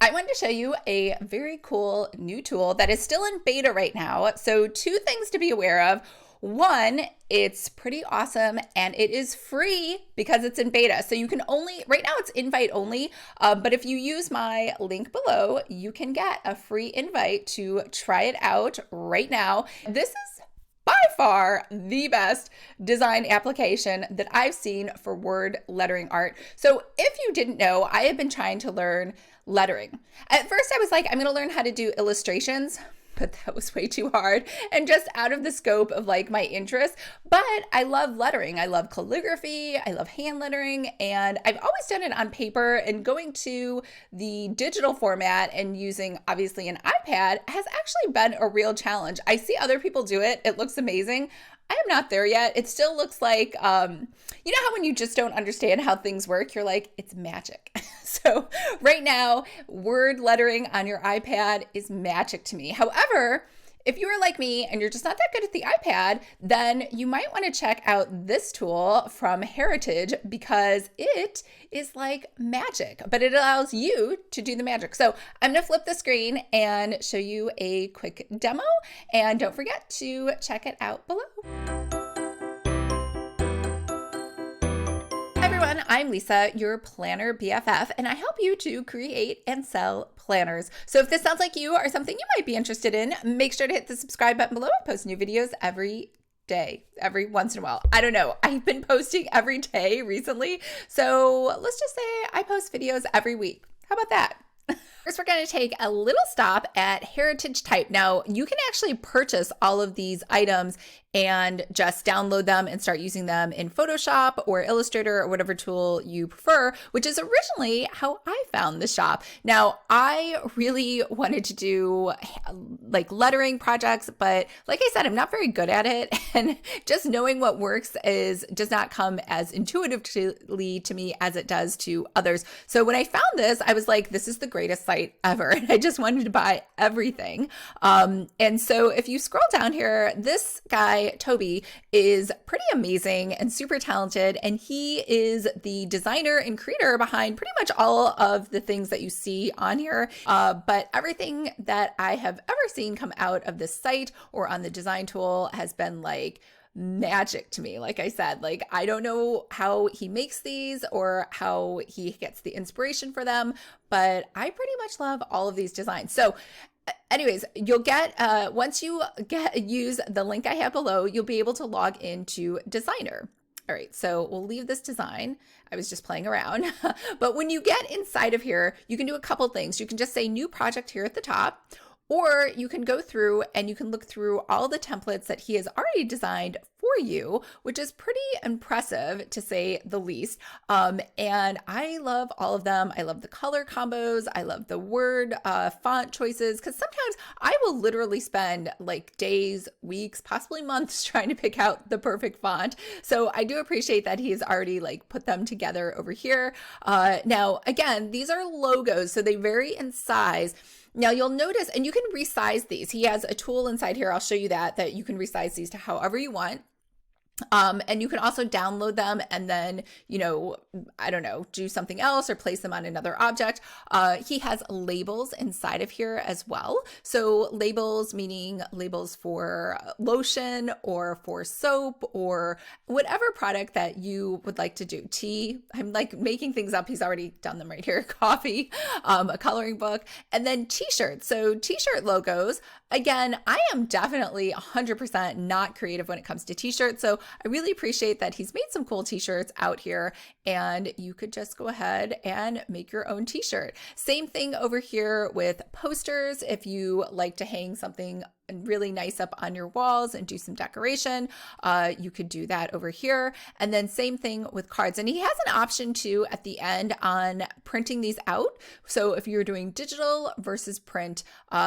I wanted to show you a very cool new tool that is still in beta right now. So two things to be aware of. One, it's pretty awesome and it is free because it's in beta. So you can only, right now it's invite only, but if you use my link below, you can get a free invite to try it out right now. This is by far the best design application that I've seen for word lettering art. So if you didn't know, I have been trying to learn lettering. At first I was like, I'm going to learn how to do illustrations, but that was way too hard and just out of the scope of like my interest. But I love lettering. I love calligraphy. I love hand lettering. And I've always done it on paper, and going to the digital format and using obviously an iPad has actually been a real challenge. I see other people do it. It looks amazing. I am not there yet. It still looks like, you know how when you just don't understand how things work, you're like, it's magic. So right now, word lettering on your iPad is magic to me. However, if you are like me and you're just not that good at the iPad, then you might want to check out this tool from Heritage because it is like magic, but it allows you to do the magic. So I'm going to flip the screen and show you a quick demo, and don't forget to check it out below. Hi everyone, I'm Lisa, your planner BFF, and I help you to create and sell planners. So if this sounds like you or something you might be interested in, make sure to hit the subscribe button below. I post new videos every day, every once in a while. I don't know. I've been posting every day recently. So let's just say I post videos every week. How about that? First, we're going to take a little stop at Heritage Type. Now, you can actually purchase all of these items and just download them and start using them in Photoshop or Illustrator or whatever tool you prefer, which is originally how I found the shop. Now, I really wanted to do like lettering projects, but like I said, I'm not very good at it. And just knowing what works does not come as intuitively to me as it does to others. So when I found this, I was like, this is the greatest site ever. And I just wanted to buy everything. And so if you scroll down here, this guy, Toby, is pretty amazing and super talented, and he is the designer and creator behind pretty much all of the things that you see on here. But everything that I have ever seen come out of this site or on the design tool has been like magic to me. Like I said, like I don't know how he makes these or how he gets the inspiration for them, but I pretty much love all of these designs. So anyways, you'll get, once you use the link I have below, you'll be able to log into Designer. All right, so we'll leave this design. I was just playing around. But when you get inside of here, you can do a couple things. You can just say new project here at the top, or you can go through and you can look through all the templates that he has already designed for you, which is pretty impressive to say the least. And I love all of them. I love the color combos. I love the word font choices, because sometimes I will literally spend like days, weeks, possibly months trying to pick out the perfect font. So I do appreciate that he's already like put them together over here. Now, again, these are logos, so they vary in size. Now you'll notice, and you can resize these. He has a tool inside here. I'll show you that you can resize these to however you want. And you can also download them and then, you know, I don't know, do something else or place them on another object. He has labels inside of here as well. So labels, meaning labels for lotion or for soap or whatever product that you would like to do. Tea, I'm like making things up. He's already done them right here. Coffee, a coloring book, and then t-shirts. So t-shirt logos. Again, I am definitely 100% not creative when it comes to t-shirts. So I really appreciate that he's made some cool t-shirts out here, and you could just go ahead and make your own t-shirt. Same thing over here with posters. If you like to hang something really nice up on your walls and do some decoration, you could do that over here. And then same thing with cards. And he has an option too at the end on printing these out. So if you're doing digital versus print,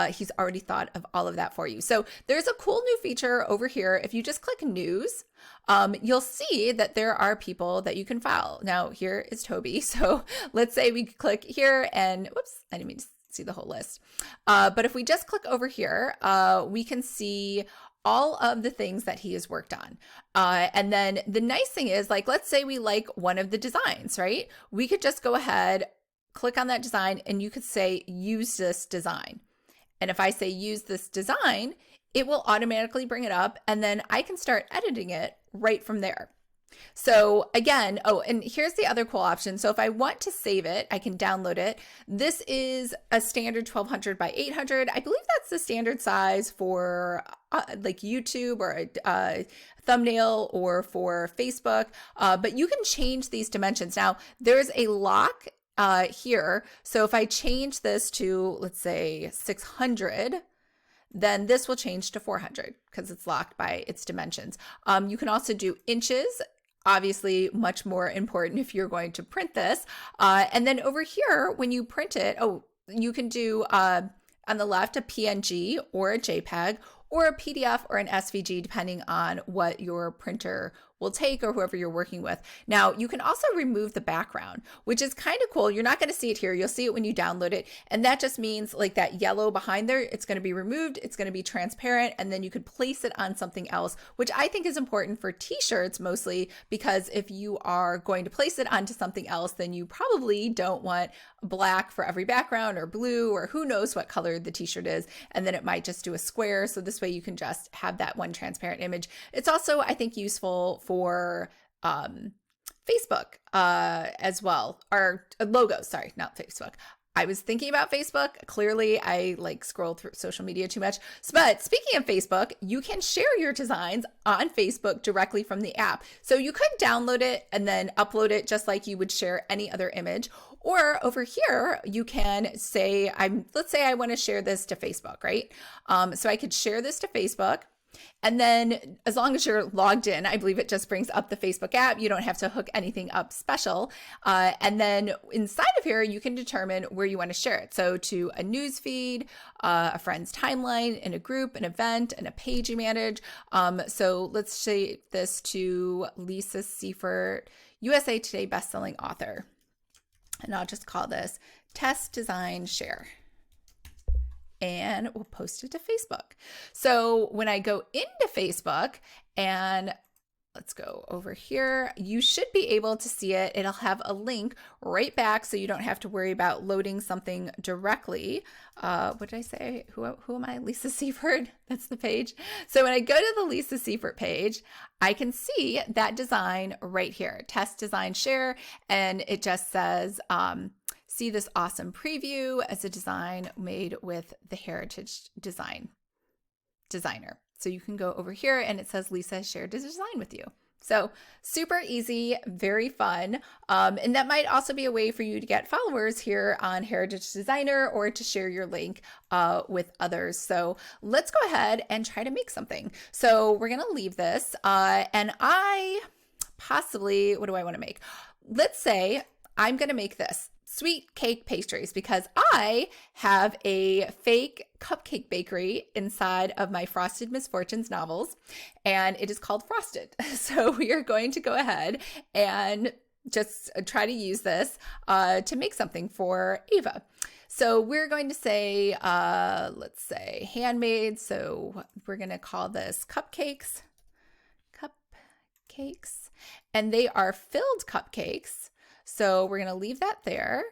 he's already thought of all of that for you. So there's a cool new feature over here. If you just click news, you'll see that there are people that you can follow. Now here is Toby. So let's say we click here and whoops, I didn't mean to see the whole list. But if we just click over here, we can see all of the things that he has worked on. And then the nice thing is, like, let's say we like one of the designs, right? We could just go ahead, click on that design and you could say, use this design. And if I say use this design, it will automatically bring it up and then I can start editing it right from there. So again, oh, and here's the other cool option. So if I want to save it, I can download it. This is a standard 1200 by 800. I believe that's the standard size for like YouTube or a thumbnail or for Facebook, but you can change these dimensions. Now there's a lock here. So if I change this to, let's say 600, then this will change to 400 because it's locked by its dimensions. You can also do inches, obviously much more important if you're going to print this. And then over here, when you print it, oh, you can do on the left a PNG or a JPEG or a PDF or an SVG, depending on what your printer will take or whoever you're working with. Now, you can also remove the background, which is kind of cool. You're not going to see it here. You'll see it when you download it. And that just means like that yellow behind there, it's going to be removed. It's going to be transparent. And then you could place it on something else, which I think is important for t-shirts mostly, because if you are going to place it onto something else, then you probably don't want black for every background or blue or who knows what color the t-shirt is. And then it might just do a square. So this way you can just have that one transparent image. It's also, I think, useful for Facebook as well, or logos, sorry, not Facebook. I was thinking about Facebook. Clearly, I like scroll through social media too much. But speaking of Facebook, you can share your designs on Facebook directly from the app. So you could download it and then upload it just like you would share any other image. Or over here, you can say, let's say I want to share this to Facebook, right? So I could share this to Facebook. And then as long as you're logged in, I believe it just brings up the Facebook app. You don't have to hook anything up special. And then inside of here, you can determine where you want to share it. So to a news feed, a friend's timeline, in a group, an event, and a page you manage. So let's say this to Lisa Siefert, USA Today bestselling author. And I'll just call this Test Design Share. And we'll post it to Facebook. So when I go into Facebook and let's go over here, you should be able to see it. It'll have a link right back so you don't have to worry about loading something directly. What did I say? Who am I? Lisa Siefert. That's the page. So when I go to the Lisa Siefert page, I can see that design right here, Test Design Share, and it just says, see this awesome preview as a design made with the Heritage designer. So you can go over here and it says Lisa has shared a design with you. So super easy, very fun. And that might also be a way for you to get followers here on Heritage Designer or to share your link with others. So let's go ahead and try to make something. So we're going to leave this and I possibly, what do I want to make? Let's say I'm going to make this. Sweet cake pastries, because I have a fake cupcake bakery inside of my Frosted Misfortunes novels, and it is called Frosted. So we are going to go ahead and just try to use this to make something for Ava. So we're going to say, let's say handmade. So we're going to call this cupcakes, and they are filled cupcakes. So we're going to leave that there,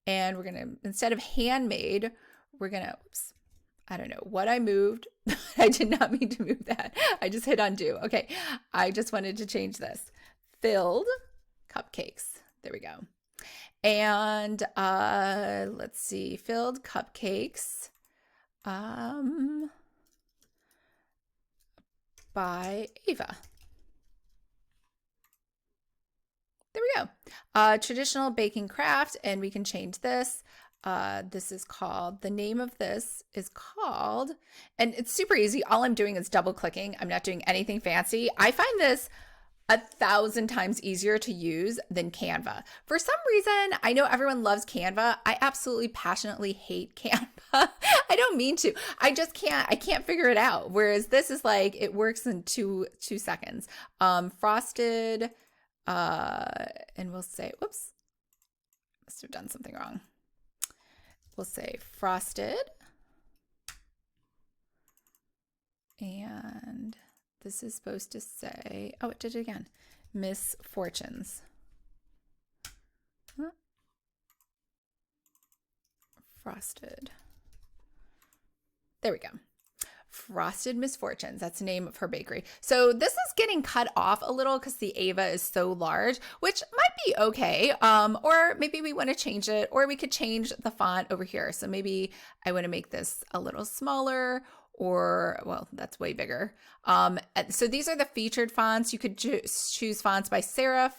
and we're going to, instead of handmade, we're going to, oops, I don't know what I moved. I did not mean to move that. I just hit undo. Okay. I just wanted to change this. Filled cupcakes. There we go. And let's see, filled cupcakes by Ava. There we go. Traditional baking craft, and we can change this. This is called, the name of this is called, and it's super easy. All I'm doing is double clicking. I'm not doing anything fancy. I find this 1,000 times easier to use than Canva. For some reason, I know everyone loves Canva. I absolutely passionately hate Canva. I don't mean to. I just can't. I can't figure it out. Whereas this is like, it works in two seconds. Frosted. And we'll say, whoops, must have done something wrong. We'll say Frosted. And this is supposed to say, oh, it did it again. Misfortunes. Frosted. There we go. Frosted Misfortunes. That's the name of her bakery. So this is getting cut off a little because the Ava is so large, which might be okay. Or maybe we want to change it, or we could change the font over here. So maybe I want to make this a little smaller, or, well, that's way bigger. So these are the featured fonts. You could choose fonts by serif,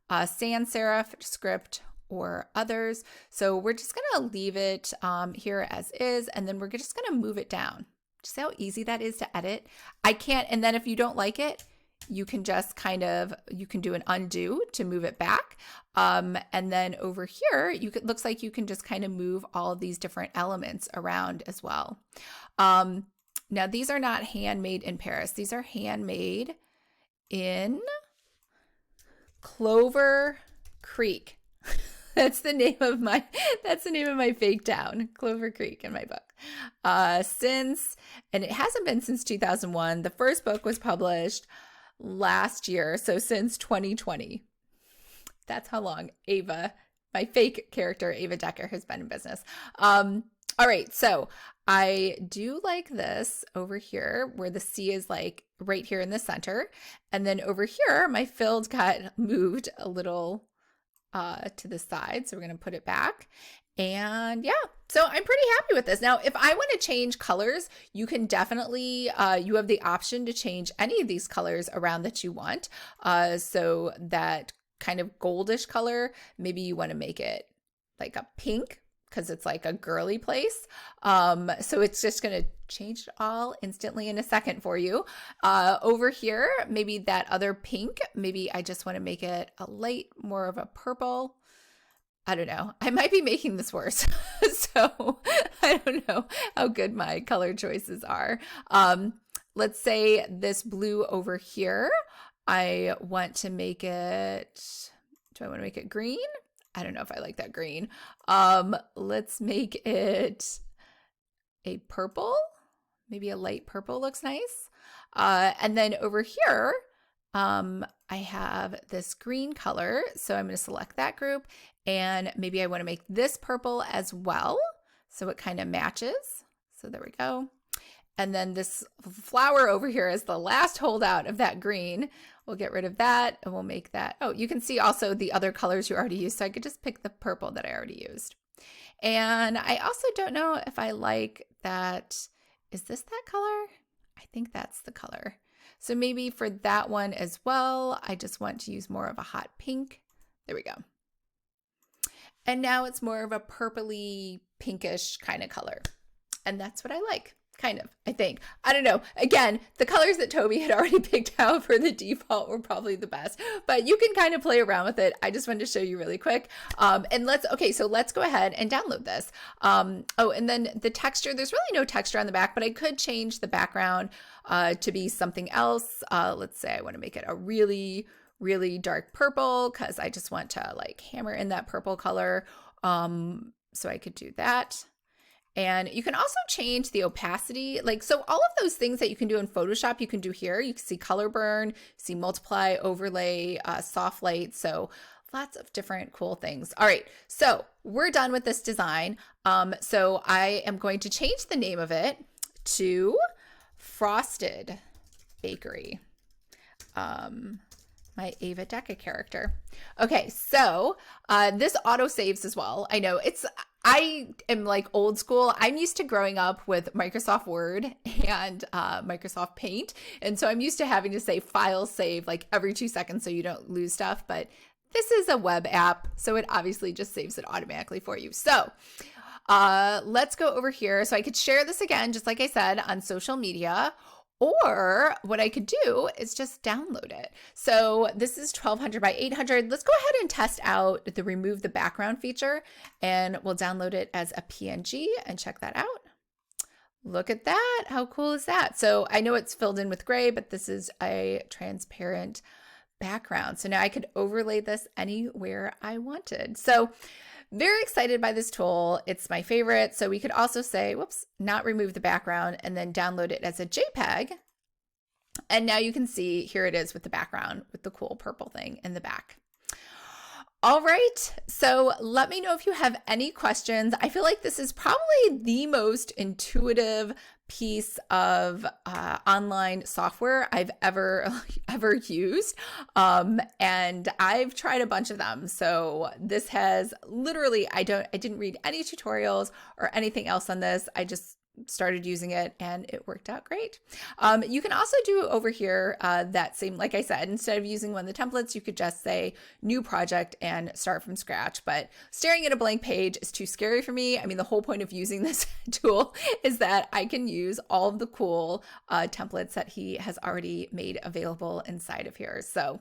sans serif, script, or others. So we're just going to leave it here as is, and then we're just going to move it down. Just see how easy that is to edit. I can't, and then if you don't like it, you can just you can do an undo to move it back. And then over here, looks like you can just kind of move all of these different elements around as well. Now these are not handmade in Paris. These are handmade in Clover Creek. That's the name of my fake town, Clover Creek, in my book. And it hasn't been since 2001. The first book was published last year, so since 2020. That's how long Ava, my fake character, Ava Decker, has been in business. All right, so I do like this over here where the C is like right here in the center. And then over here, my filled got moved a little to the side. So we're going to put it back. And yeah, so I'm pretty happy with this. Now, if I want to change colors, you can definitely, you have the option to change any of these colors around that you want. So that kind of goldish color, maybe you want to make it like a pink because it's like a girly place. So it's just going to change it all instantly in a second for you. Over here, maybe that other pink, maybe I just want to make it a light, more of a purple. I don't know. I might be making this worse. So I don't know how good my color choices are. Let's say this blue over here, I want to make it, do I want to make it green? I don't know if I like that green. Let's make it a purple. Maybe a light purple looks nice. And then over here, I have this green color. So I'm going to select that group, and maybe I want to make this purple as well. So it kind of matches. So there we go. And then this flower over here is the last holdout of that green. We'll get rid of that and we'll make that. Oh, you can see also the other colors you already used. So I could just pick the purple that I already used. And I also don't know if I like that. Is this that color? I think that's the color. So maybe for that one as well, I just want to use more of a hot pink. There we go. And now it's more of a purpley pinkish kind of color. And that's what I like. Kind of, I think. I don't know. Again, the colors that Toby had already picked out for the default were probably the best, but you can kind of play around with it. I just wanted to show you really quick. And so let's go ahead and download this. Oh, and then the texture, there's really no texture on the back, but I could change the background to be something else. Let's say I want to make it a really, really dark purple because I just want to like hammer in that purple color. So I could do that. And you can also change the opacity. So all of those things that you can do in Photoshop, you can do here. You can see color burn, see multiply, overlay, soft light. So lots of different cool things. All right, so we're done with this design. So I am going to change the name of it to Frosted Bakery. My Ava Decker character. Okay, so this auto saves as well. I know I am like old school. I'm used to growing up with Microsoft Word and Microsoft Paint. And so I'm used to having to say file save like every 2 seconds so you don't lose stuff. But this is a web app, so it obviously just saves it automatically for you. So let's go over here. So I could share this again, just like I said, on social media. Or what I could do is just download it. So this is 1200 by 800. Let's go ahead and test out the remove the background feature, and we'll download it as a PNG and check that out. Look at that. How cool is that? So I know it's filled in with gray, but this is a transparent background. So now I could overlay this anywhere I wanted. So very excited by this tool. It's my favorite. So we could also say, whoops, not remove the background, and then download it as a JPEG. And now you can see here it is with the background with the cool purple thing in the back. All right. So let me know if you have any questions. I feel like this is probably the most intuitive piece of online software I've ever used, and I've tried a bunch of them. So this has literally I didn't read any tutorials or anything else on this. I just started using it and it worked out great. You can also do over here that same, like I said, instead of using one of the templates, you could just say new project and start from scratch. But staring at a blank page is too scary for me. I mean, the whole point of using this tool is that I can use all of the cool templates that he has already made available inside of here. So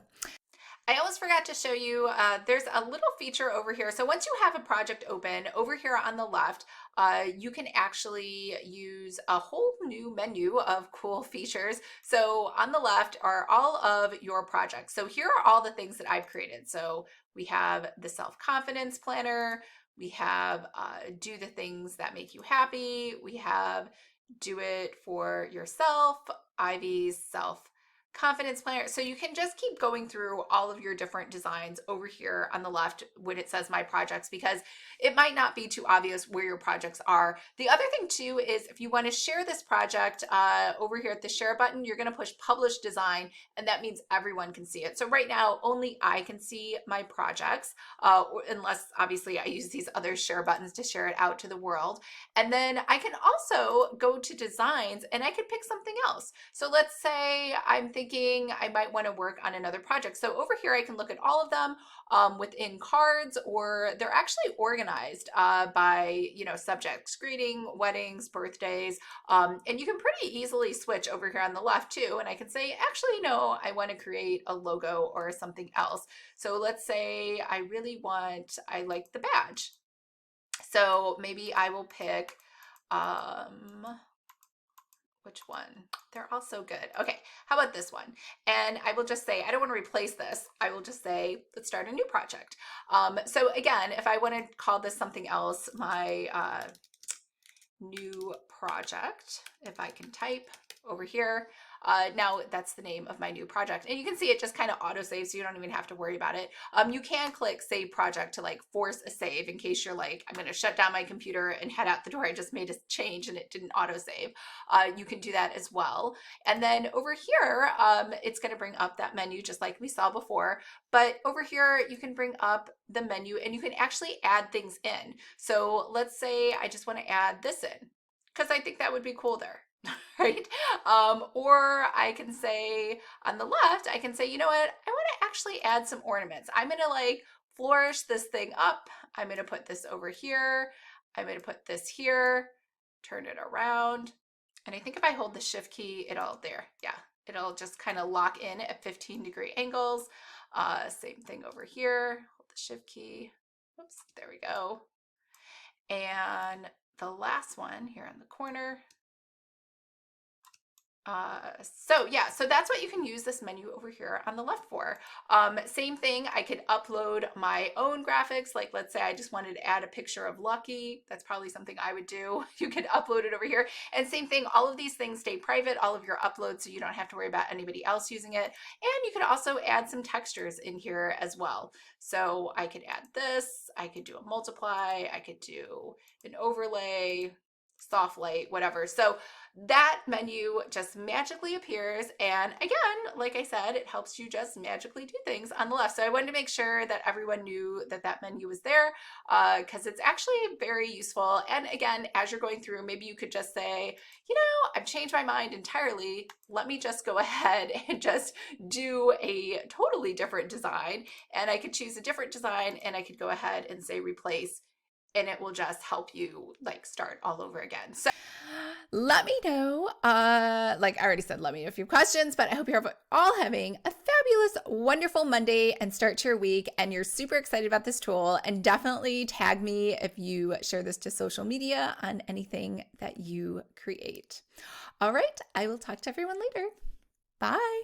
I almost forgot to show you, there's a little feature over here. So once you have a project open, over here on the left, you can actually use a whole new menu of cool features. So on the left are all of your projects. So here are all the things that I've created. So we have the self-confidence planner, we have do the things that make you happy, we have do it for yourself, Ivy's self confidence planner. So you can just keep going through all of your different designs over here on the left when it says my projects, because it might not be too obvious where your projects are. The other thing too is if you want to share this project over here at the share button, you're going to push publish design, and that means everyone can see it. So right now only I can see my projects, unless obviously I use these other share buttons to share it out to the world. And then I can also go to designs and I can pick something else. So let's say I'm thinking I might want to work on another project. So over here, I can look at all of them within cards, or they're actually organized by, subjects, greeting, weddings, birthdays. And you can pretty easily switch over here on the left too. And I can say, actually, no, I want to create a logo or something else. So let's say I like the badge. So maybe I will pick, which one? They're all so good. Okay, how about this one? And I will just say, I don't want to replace this. I will just say, let's start a new project. So again, if I want to call this something else, my new project, if I can type over here, now that's the name of my new project. And you can see it just kind of auto saves, so you don't even have to worry about it. You can click save project to like force a save in case you're like, I'm going to shut down my computer and head out the door. I just made a change and it didn't auto save. You can do that as well. And then over here, it's going to bring up that menu just like we saw before. But over here, you can bring up the menu and you can actually add things in. So let's say I just want to add this in because I think that would be cool there. Right? Or I can say on the left, I can say, you know what? I want to actually add some ornaments. I'm going to like flourish this thing up. I'm going to put this over here. I'm going to put this here, turn it around. And I think if I hold the shift key, it'll just kind of lock in at 15-degree angles. Same thing over here. Hold the shift key. Oops, there we go. And the last one here in the corner. So that's what you can use this menu over here on the left for. Same thing, I could upload my own graphics. Like let's say I just wanted to add a picture of Lucky. That's probably something I would do. You could upload it over here. And same thing, all of these things stay private, all of your uploads, so you don't have to worry about anybody else using it. And you could also add some textures in here as well. So I could add this, I could do a multiply, I could do an overlay, soft light, whatever. So that menu just magically appears. And again, like I said, it helps you just magically do things on the left. So I wanted to make sure that everyone knew that that menu was there because it's actually very useful. And again, as you're going through, maybe you could just say, I've changed my mind entirely. Let me just go ahead and just do a totally different design. And I could choose a different design and I could go ahead and say replace, and it will just help you like start all over again. So let me know, like I already said, let me know if you have questions, but I hope you're all having a fabulous, wonderful Monday and start to your week, and you're super excited about this tool, and definitely tag me if you share this to social media on anything that you create. All right, I will talk to everyone later. Bye.